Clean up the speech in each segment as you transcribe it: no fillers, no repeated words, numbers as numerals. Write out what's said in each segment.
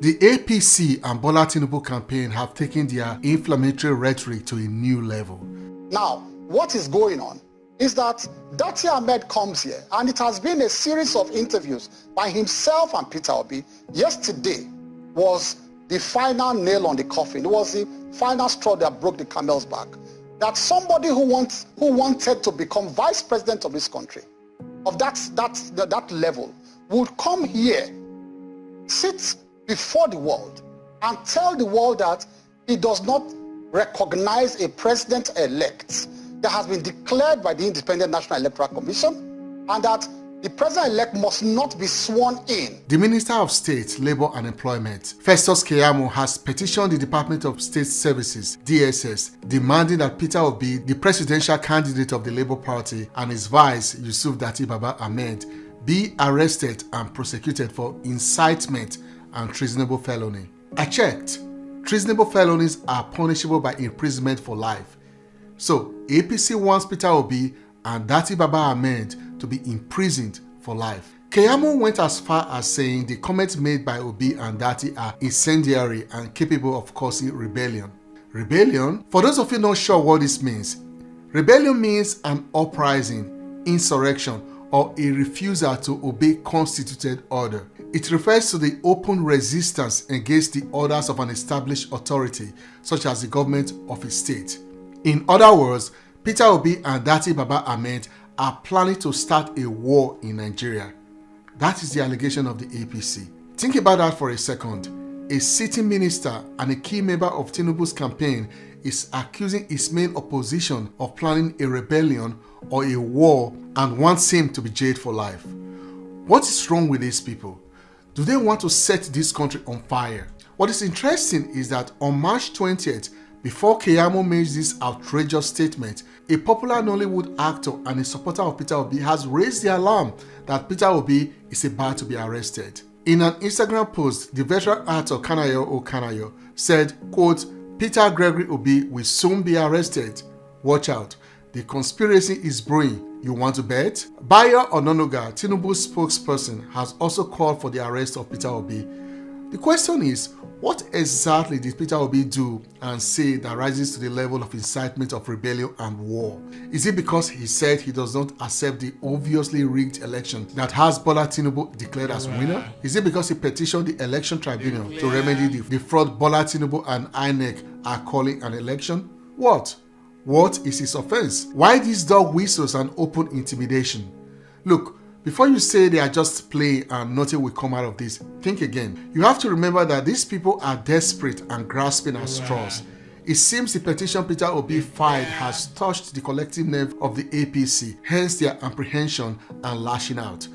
The APC and Bola Tinubu campaign have taken their inflammatory rhetoric to a new level. Now, what is going on is that Dati Ahmed comes here, and it has been a series of interviews by himself and Peter Obi. Yesterday was the final nail on the coffin. It was the final straw that broke the camel's back. That somebody who wanted to become vice president of this country, of that level, would come here, sit before the world, and tell the world that he does not recognize a president-elect that has been declared by the Independent National Electoral Commission, and that the president-elect must not be sworn in. The Minister of State, Labour and Employment, Festus Keyamo, has petitioned the Department of State Services, DSS, demanding that Peter Obi, the presidential candidate of the Labour Party, and his vice, Yusuf Dati Baba Ahmed, be arrested and prosecuted for incitement and treasonable felony. I checked. Treasonable felonies are punishable by imprisonment for life. So, APC wants Peter Obi and Dati Baba Ahmed to be imprisoned for life. Keyamo went as far as saying the comments made by Obi and Dati are incendiary and capable of causing rebellion. Rebellion? For those of you not sure what this means, rebellion means an uprising, insurrection, or a refusal to obey constituted order. It refers to the open resistance against the orders of an established authority, such as the government of a state. In other words, Peter Obi and Dati Baba Ahmed are planning to start a war in Nigeria. That is the allegation of the APC. Think about that for a second. A sitting minister and a key member of Tinubu's campaign is accusing his main opposition of planning a rebellion or a war and wants him to be jailed for life. What is wrong with these people? Do they want to set this country on fire? What is interesting is that on March 20th, before Keyamo made this outrageous statement, a popular Nollywood actor and a supporter of Peter Obi has raised the alarm that Peter Obi is about to be arrested. In an Instagram post, the veteran actor Kanayo said, quote, "Peter Gregory Obi will soon be arrested. Watch out. The conspiracy is brewing. You want to bet?" Bayo Ononuga, Tinubu's spokesperson, has also called for the arrest of Peter Obi. The question is, what exactly did Peter Obi do and say that rises to the level of incitement of rebellion and war? Is it because he said he does not accept the obviously rigged election that has Bola Tinubu declared as winner? Is it because he petitioned the election tribunal to remedy the fraud Bola Tinubu and INEC are calling an election? What is his offense? Why these dog whistles and open intimidation? Look, before you say they are just playing and nothing will come out of this, think again. You have to remember that these people are desperate and grasping at straws. It seems the petition Peter Obi filed has touched the collective nerve of the APC, hence their apprehension and lashing out.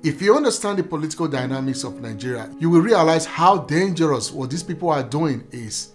If you understand the political dynamics of Nigeria, you will realize how dangerous what these people are doing is.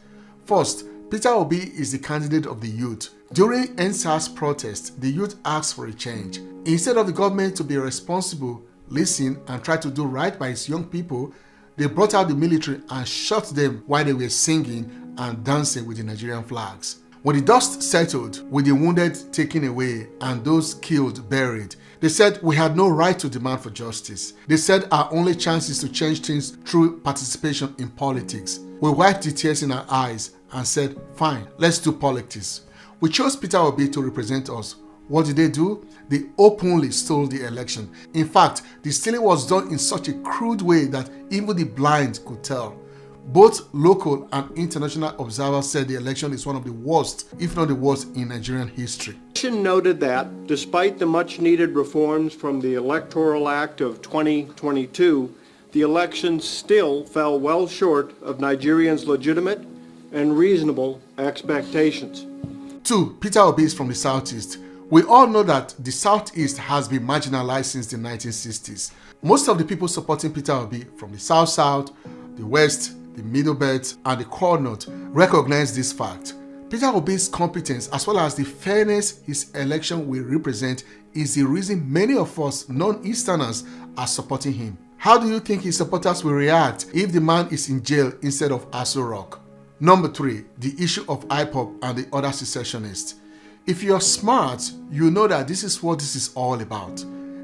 First, Peter Obi is the candidate of the youth. During NSAS protest, the youth asked for a change. Instead of the government to be responsible, listen, and try to do right by its young people, they brought out the military and shot them while they were singing and dancing with the Nigerian flags. When the dust settled, with the wounded taken away and those killed buried, they said we had no right to demand for justice. They said our only chance is to change things through participation in politics. We wiped the tears in our eyes and said, fine, let's do politics. We chose Peter Obi to represent us. What did they do? They openly stole the election. In fact, the stealing was done in such a crude way that even the blind could tell. Both local and international observers said the election is one of the worst, if not the worst, in Nigerian history. Petition noted that, despite the much-needed reforms from the Electoral Act of 2022, the election still fell well short of Nigerians' legitimate and reasonable expectations. 2. Peter Obi is from the Southeast. We all know that the Southeast has been marginalized since the 1960s. Most of the people supporting Peter Obi from the South-South, the West, the Middle Belt, and the Core North recognize this fact. Peter Obi's competence as well as the fairness his election will represent is the reason many of us non-Easterners are supporting him. How do you think his supporters will react if the man is in jail instead of Aso Rock? Number 3, the issue of IPOB and the other secessionists. If you're smart, you know that this is what this is all about.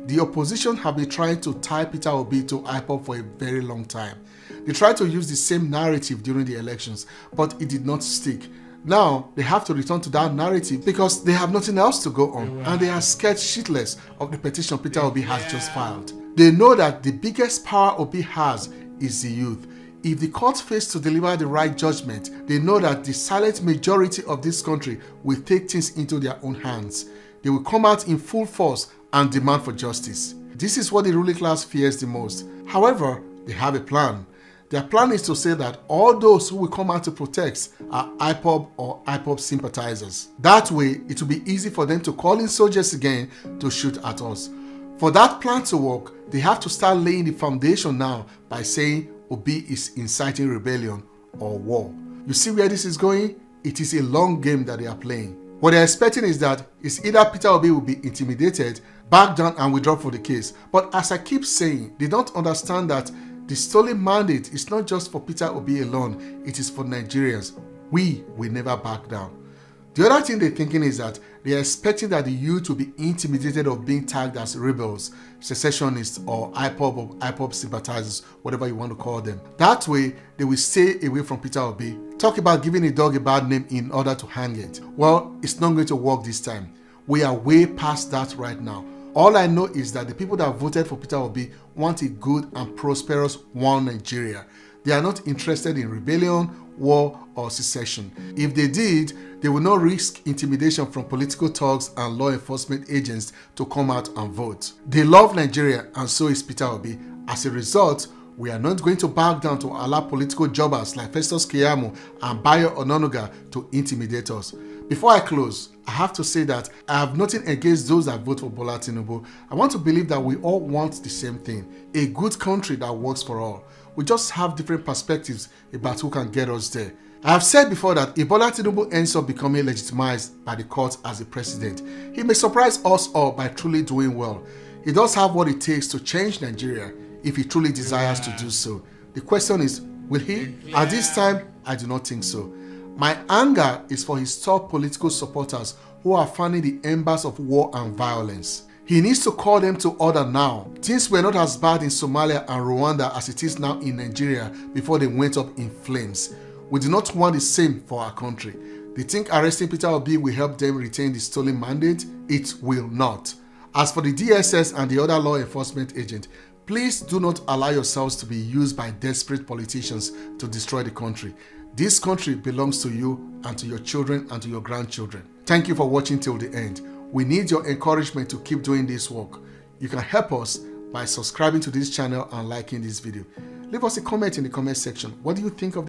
The opposition have been trying to tie Peter Obi to IPOB for a very long time. They tried to use the same narrative during the elections, but it did not stick. Now, they have to return to that narrative because they have nothing else to go on, and they are scared shitless of the petition Peter Obi has just filed. They know that the biggest power Obi has is the youth. If the court fails to deliver the right judgment, they know that the silent majority of this country will take things into their own hands. They will come out in full force and demand for justice. This is what the ruling class fears the most. However, they have a plan. Their plan is to say that all those who will come out to protest are IPOB or IPOB sympathizers. That way, it will be easy for them to call in soldiers again to shoot at us. For that plan to work, they have to start laying the foundation now by saying Obi is inciting rebellion or war. You see where this is going? It is a long game that they are playing. What they're expecting is that it's either Peter Obi will be intimidated, back down and withdraw from the case. But as I keep saying, they don't understand that the stolen mandate is not just for Peter Obi alone, it is for Nigerians. We will never back down. The other thing they're thinking is that they are expecting that the youth will be intimidated of being tagged as rebels, secessionists, or IPOB or IPOB sympathizers, whatever you want to call them. That way, they will stay away from Peter Obi. Talk about giving a dog a bad name in order to hang it. Well, it's not going to work this time. We are way past that right now. All I know is that the people that voted for Peter Obi want a good and prosperous one Nigeria. They are not interested in rebellion, war, or secession. If they did, they will not risk intimidation from political thugs and law enforcement agents to come out and vote. They love Nigeria, and so is Peter Obi. As a result, we are not going to back down to allow political jobbers like Festus Keyamo and Bayo Ononuga to intimidate us. Before I close, I have to say that I have nothing against those that vote for Bola Tinubu. I want to believe that we all want the same thing, a good country that works for all. We just have different perspectives about who can get us there. I have said before that if Bola Tinubu ends up becoming legitimized by the court as the president, he may surprise us all by truly doing well. He does have what it takes to change Nigeria if he truly desires to do so. The question is, will he? At this time, I do not think so. My anger is for his top political supporters who are fanning the embers of war and violence. He needs to call them to order now. Things were not as bad in Somalia and Rwanda as it is now in Nigeria before they went up in flames. We do not want the same for our country. They think arresting Peter Obi will help them retain the stolen mandate? It will not. As for the DSS and the other law enforcement agent, please do not allow yourselves to be used by desperate politicians to destroy the country. This country belongs to you and to your children and to your grandchildren. Thank you for watching till the end. We need your encouragement to keep doing this work. You can help us by subscribing to this channel and liking this video. Leave us a comment in the comment section. What do you think of